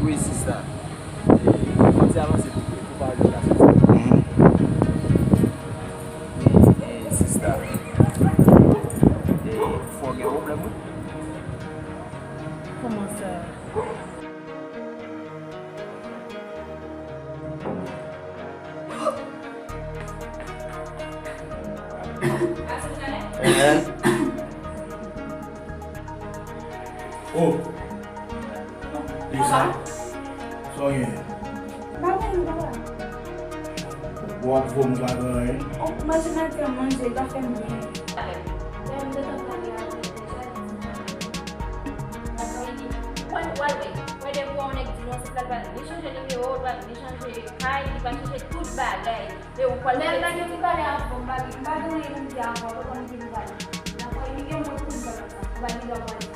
Oui, c'est ça. Quand tu avances, il faut parler de la société. Et c'est ça. Et il faut un problème. Comment ça? Oh, Lisa, soalnya buat bom bagai. Oh, mas nanti eu manjei da família. Why they want to do non la validation de numéro, validation de caille, il va chercher toute bagaille. Et au point Lembra que tu vai a bomba, vai doer no diabo, quando tu vai. Na foi ninguém muito bom, vai ligar para